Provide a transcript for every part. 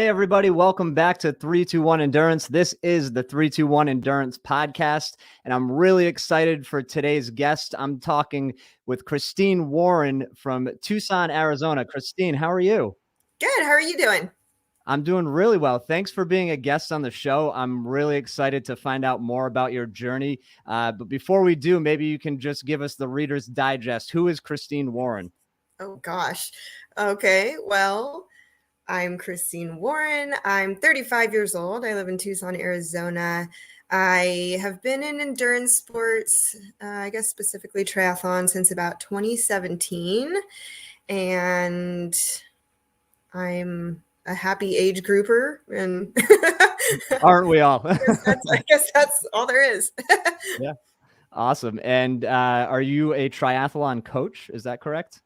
Hey, everybody. Welcome back to 321 Endurance. This is the 321 Endurance podcast, and I'm really excited for today's guest. I'm talking with Christine Warren from Tucson, Arizona. Christine, how are you? Good. How are you doing? I'm doing really well. Thanks for being a guest on the show. I'm really excited to find out more about your journey. But before we do, maybe you can just give us the Reader's Digest. Who is Christine Warren? Oh, gosh. Okay. Well, I'm Christine Warren. I'm 35 years old. I live in Tucson, Arizona. I have been in endurance sports, I guess specifically triathlon, since about 2017. And I'm a happy age grouper. And Aren't we all? I guess that's all there is. Yeah. Awesome. And are you a triathlon coach? Is that correct?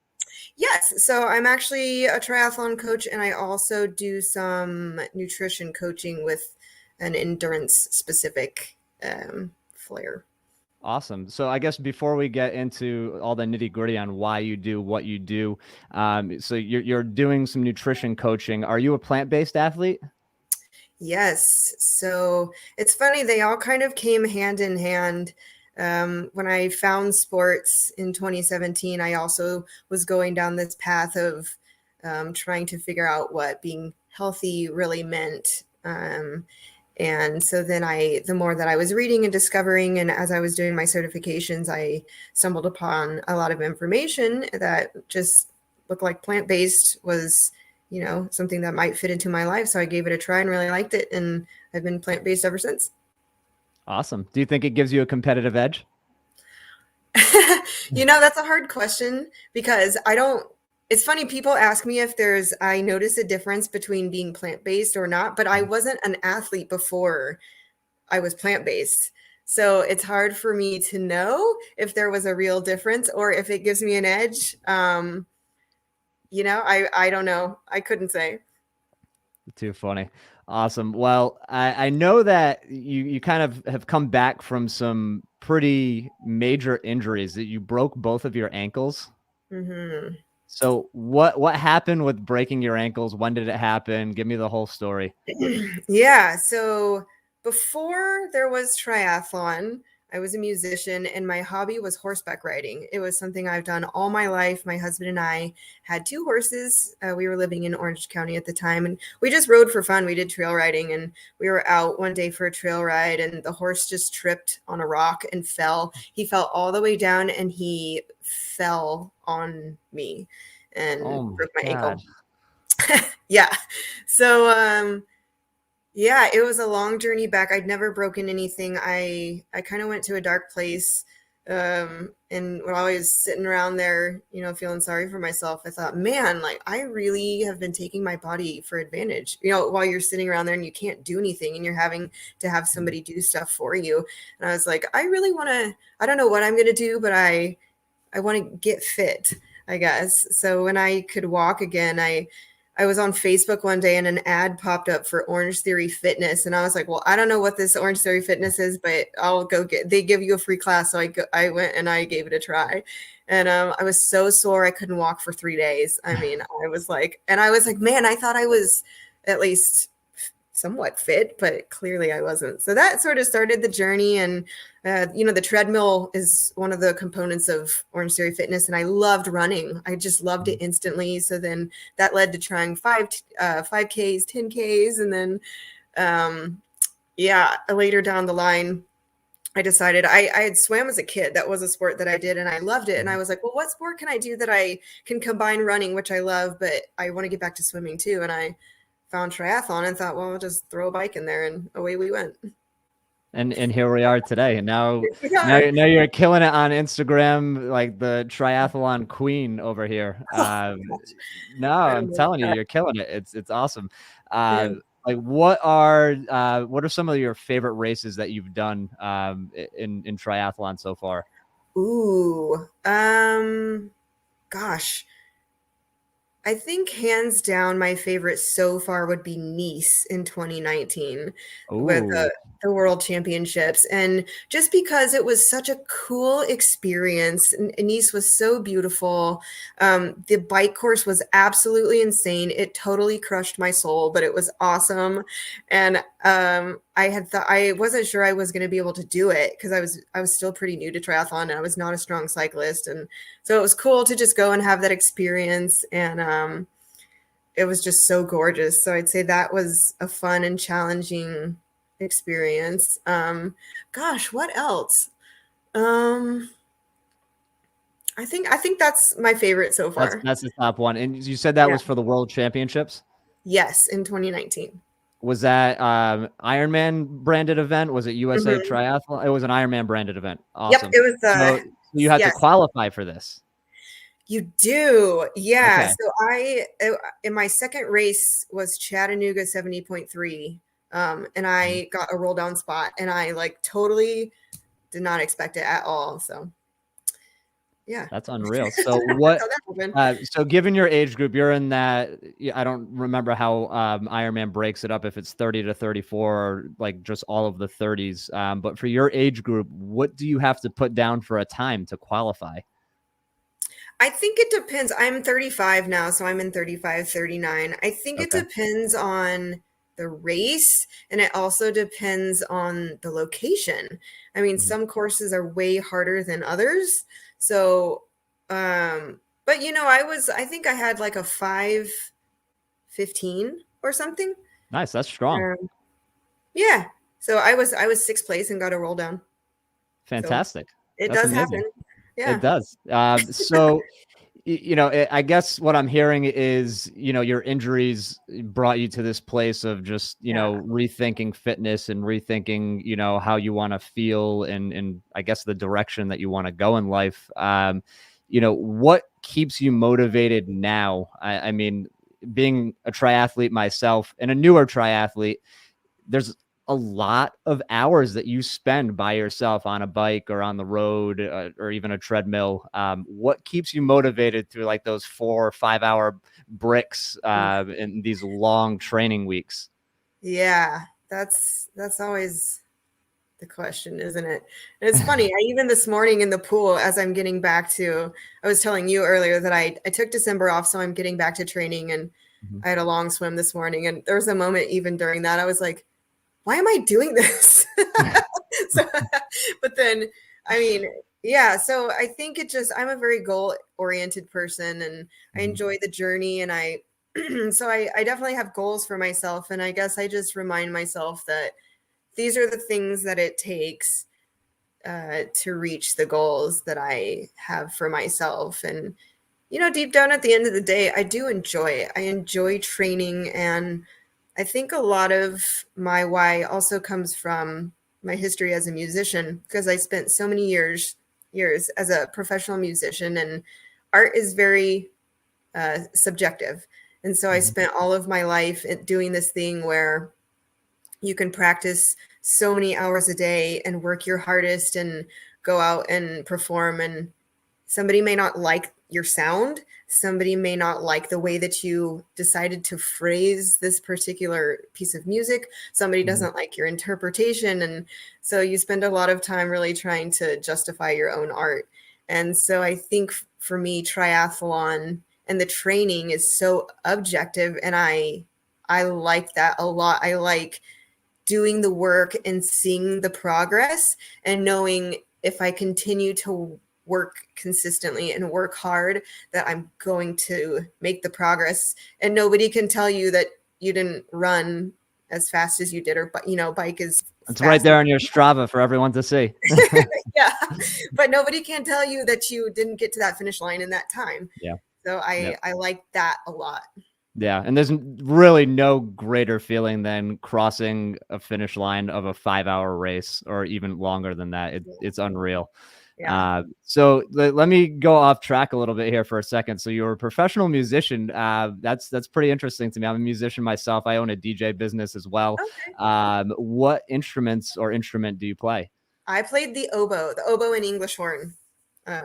Yes. So I'm actually a triathlon coach, and I also do some nutrition coaching with an endurance specific flair. Awesome. So I guess before we get into all the nitty gritty on why you do what you do, so you're doing some nutrition coaching. Are you a plant-based athlete? Yes. So it's funny, they all kind of came hand in hand. When I found sports in 2017, I also was going down this path of trying to figure out what being healthy really meant. And so then the more that I was reading and discovering, and as I was doing my certifications, I stumbled upon a lot of information that just looked like plant-based was, something that might fit into my life. So I gave it a try and really liked it. And I've been plant-based ever since. Awesome. Do you think it gives you a competitive edge? That's a hard question because it's funny, people ask me if I notice a difference between being plant-based or not, but I wasn't an athlete before I was plant-based. So it's hard for me to know if there was a real difference or if it gives me an edge. I don't know. I couldn't say. Too funny. Awesome. Well, I know that you kind of have come back from some pretty major injuries, that you broke both of your ankles. Mm-hmm. So what happened with breaking your ankles? When did it happen? Give me the whole story. Yeah. So before there was triathlon, I was a musician and my hobby was horseback riding. It was something I've done all my life. My husband and I had two horses. We were living in Orange County at the time, and we just rode for fun. We did trail riding, and we were out one day for a trail ride, and the horse just tripped on a rock and fell. He fell all the way down, and he fell on me Oh and my broke my God. ankle. Yeah. So, yeah, it was a long journey back. I'd never broken anything. I kind of went to a dark place. And while I was sitting around there, feeling sorry for myself, I thought, man, like I really have been taking my body for advantage, while you're sitting around there and you can't do anything and you're having to have somebody do stuff for you. And I was like, I really want to, I don't know what I'm going to do, but I want to get fit, I guess. So when I could walk again, I was on Facebook one day and an ad popped up for Orange Theory Fitness. And I was like, well, I don't know what this Orange Theory Fitness is, but I'll go they give you a free class. So I went and I gave it a try. And I was so sore. I couldn't walk for 3 days. I mean, I was like, man, I thought I was at least somewhat fit, but clearly I wasn't. So that sort of started the journey. And, the treadmill is one of the components of Orange Theory Fitness. And I loved running. I just loved it instantly. So then that led to trying 5Ks, 10Ks. And then, later down the line, I decided I had swam as a kid. That was a sport that I did and I loved it. And I was like, well, what sport can I do that I can combine running, which I love, but I want to get back to swimming too. And I found triathlon and thought, well, I'll just throw a bike in there, and away we went. And here we are today. And now Yeah. you're killing it on Instagram, like the triathlon queen over here. No, I'm telling you, you're killing it. It's awesome. Yeah. Like what are some of your favorite races that you've done in triathlon so far? Ooh, gosh. I think hands down my favorite so far would be Nice in 2019 with Oh, the World Championships. And just because it was such a cool experience, and Nice was so beautiful. The bike course was absolutely insane. It totally crushed my soul, but it was awesome. And I had thought I wasn't sure I was going to be able to do it because I was still pretty new to triathlon and I was not a strong cyclist. And so it was cool to just go and have that experience. And it was just so gorgeous. So I'd say that was a fun and challenging experience. Gosh, what else? Um, I think that's my favorite so far. that's the top one. And you said that Yeah. was for the World Championships? Yes, in 2019. Was that Ironman branded event? Was it USA Mhm. Triathlon? It was an Ironman branded event. Yep, Awesome. it was So you had to yes. qualify for this. You do. Yeah. Okay. So in my second race was Chattanooga 70.3. And Mhm. I got a roll down spot and I like totally did not expect it at all. So yeah. That's unreal. So That's what? how that happened. So given your age group, you're in that. I don't remember how Ironman breaks it up. If it's 30 to 34, or like just all of the 30s. But for your age group, what do you have to put down for a time to qualify? I think it depends. I'm 35 now, so I'm in 35, 39. I think it Okay. depends on the race and it also depends on the location. I mean, Mhm. some courses are way harder than others. So, but I think I had like a 5:15 or something. Nice. That's strong. Um, yeah. So I was sixth place and got a roll down. So Fantastic. it That's does amazing. happen. It Yeah. does. So, I guess what I'm hearing is, your injuries brought you to this place of just, Yeah. rethinking fitness and rethinking, how you want to feel and I guess the direction that you want to go in life. What keeps you motivated now? I mean, being a triathlete myself and a newer triathlete, there's a lot of hours that you spend by yourself on a bike or on the road or even a treadmill. What keeps you motivated through like those 4 or 5 hour bricks in these long training weeks? Yeah. That's always the question, isn't it? And it's funny. Even this morning in the pool, as I'm getting back to, I was telling you earlier that I took December off, so I'm getting back to training, and Mhm. I had a long swim this morning, and there was a moment even during that I was like, "Why am I doing this?" so, but then, I mean, yeah. So I think I'm a very goal oriented person, and I Mhm. enjoy the journey, and so I definitely have goals for myself, and I guess I just remind myself that these are the things that it takes to reach the goals that I have for myself. And, deep down at the end of the day, I do enjoy it. I enjoy training. And I think a lot of my why also comes from my history as a musician, because I spent so many years as a professional musician, and art is very subjective. And so I Mhm. spent all of my life doing this thing where you can practice so many hours a day and work your hardest and go out and perform, and somebody may not like your sound, somebody may not like the way that you decided to phrase this particular piece of music, somebody Mhm. doesn't like your interpretation, and so you spend a lot of time really trying to justify your own art. And so I think for me, triathlon and the training is so objective, and I like that a lot. I like doing the work and seeing the progress and knowing if I continue to work consistently and work hard that I'm going to make the progress. And nobody can tell you that you didn't run as fast as you did, or bike as It's right fast as there on your Strava for everyone to see. yeah, but nobody can tell you that you didn't get to that finish line in that time. Yeah. So Yeah. I like that a lot. Yeah, and there's really no greater feeling than crossing a finish line of a 5 hour race or even longer than that. It's unreal. Yeah. So let me go off track a little bit here for a second. So you're a professional musician. That's pretty interesting to me. I'm a musician myself. I own a DJ business as well. Okay. What instruments or instrument do you play? I played the oboe and English horn.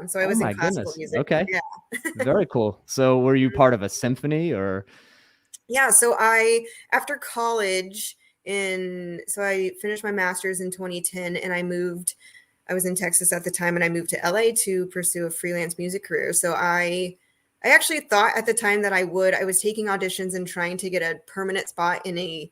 So I Oh was in my classical goodness. music. Okay. Yeah. Very cool. So were you part of a symphony or? Yeah. So after college so I finished my master's in 2010 and I was in Texas at the time and I moved to LA to pursue a freelance music career. So I actually thought at the time that I was taking auditions and trying to get a permanent spot in a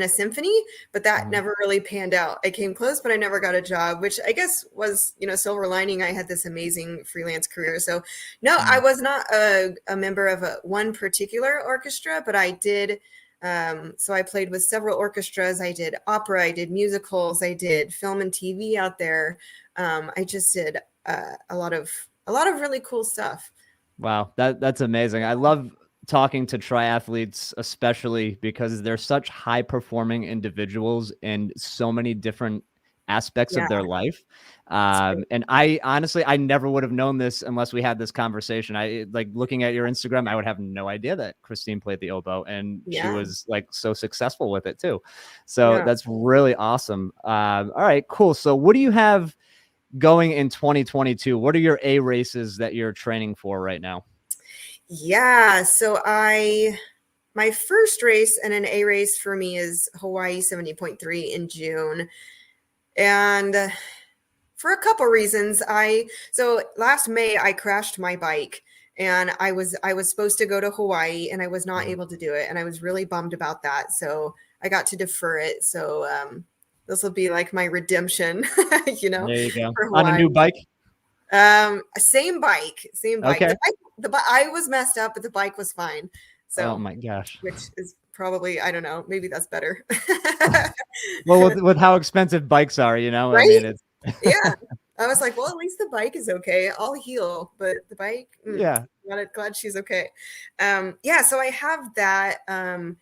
symphony, but that Mhm. never really panned out. I came close, but I never got a job, which I guess was, silver lining. I had this amazing freelance career. So no, I Mm. was not a member of one particular orchestra, but I did. So I played with several orchestras. I did opera, I did musicals, I did film and TV out there. I just did a lot of really cool stuff. Wow, that's amazing. I love talking to triathletes, especially because they're such high performing individuals in so many different aspects of Yeah, their life. it's great. And I honestly, I never would have known this unless we had this conversation. I like looking at your Instagram, I would have no idea that Christine played the oboe and she Yeah, was like so successful with it too. So yeah. that's really awesome. All right, cool. So what do you have going in 2022? What are your A races that you're training for right now? Yeah, so my first race and an A race for me is Hawaii 70.3 in June. And for a couple reasons, so last May I crashed my bike and I was supposed to go to Hawaii and I was not Mhm. able to do it and I was really bummed about that. So I got to defer it. So this will be like my redemption, There you go. for On a Hawaii. new bike? Same bike, same bike. Okay. I was messed up, but the bike was fine. Oh So, my gosh. which is probably, I don't know, maybe that's better. Well, with how expensive bikes are, I Right? mean, it's Yeah. I was like, well, at least the bike is okay. I'll heal, but the bike, yeah. glad she's okay. Yeah, so I have that. And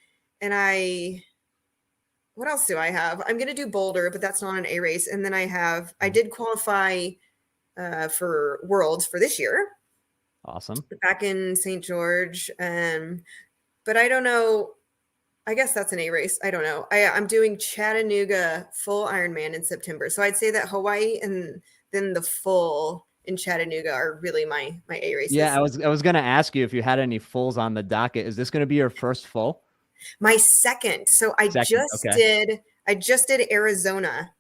what else do I have? I'm gonna do Boulder, but that's not an A race. And then I did qualify for Worlds for this year Awesome. back in St. George. But I don't know. I guess that's an A race. I don't know. I'm doing Chattanooga full Ironman in September. So I'd say that Hawaii and then the full in Chattanooga are really my A Yeah, races. I was gonna ask you if you had any fulls on the docket. Is this gonna be your first full? My second. So Second. Okay. I just did Arizona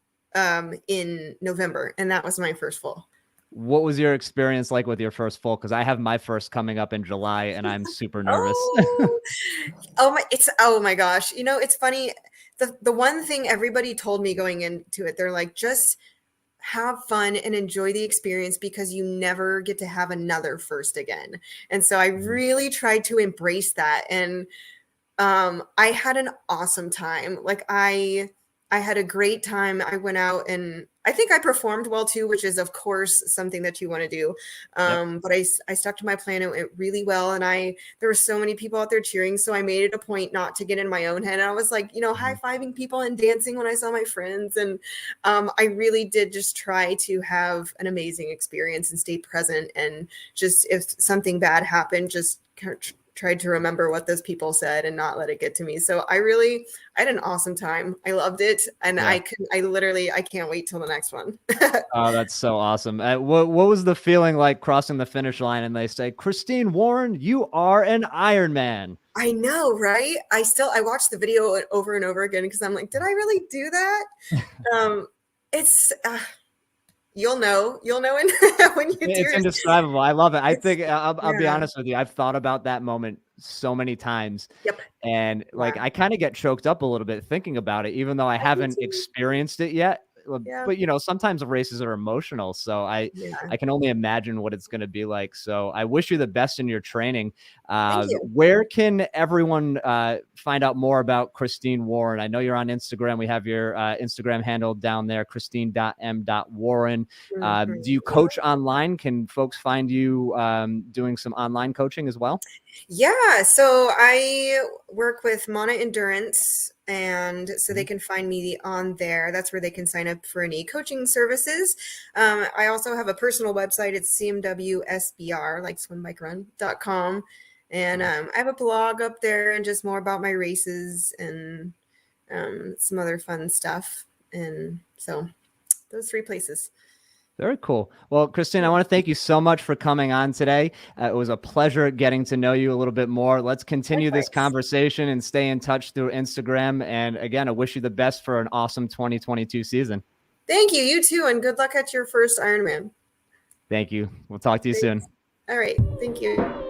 in November, and that was my first full. What was your experience like with your first full? Because I have my first coming up in July and I'm super nervous. Oh, oh my gosh. It's funny. The one thing everybody told me going into it, they're like, just have fun and enjoy the experience because you never get to have another first again. And so I Mhm. really tried to embrace that. And I had an awesome time. Like I had a great time. I went out and I think I performed well too, which is of course something that you want to do. Yep. But I stuck to my plan. It went really well, and there were so many people out there cheering. So I made it a point not to get in my own head. And I was like, high Mhm. fiving people and dancing when I saw my friends, and I really did just try to have an amazing experience and stay present. And just if something bad happened, just tried to remember what those people said and not let it get to me. So I had an awesome time. I loved it. And Yeah. I can't wait till the next one. Oh, that's so awesome. What was the feeling like crossing the finish line and they say, Christine Warren, you are an Ironman? I know, right? I watched the video over and over again because I'm like, did I really do that? Um, it's you'll know when when you do It's it. indescribable. I love it. I It's think I'll be yeah. honest with you. I've thought about that moment so many times, Yep. and like Yeah. I kind of get choked up a little bit thinking about it, even though I I do haven't too. experienced it yet. Yeah. But sometimes the races are emotional, so I Yeah. I can only imagine what it's going to be like. So I wish you the best in your training. Thank you. Where can everyone find out more about Christine Warren? I know you're on Instagram. We have your Instagram handle down there, christine.m.warren. Do you Mhm. coach online? Can folks find you doing some online coaching as well? Yeah, so I work with Mana Endurance, and so they Mhm. can find me on there. That's where they can sign up for any coaching services. I also have a personal website. It's cmwsbr, like swimbikeRun.com. And Nice. I have a blog up there and just more about my races and some other fun stuff. And so those three places. Very cool. Well, Christine, I want to thank you so much for coming on today. It was a pleasure getting to know you a little bit more. Let's continue this conversation and stay in touch through Instagram. And again, I wish you the best for an awesome 2022 season. Thank you. You too. And good luck at your first Ironman. Thank you. We'll talk to you soon. All right. Thank you.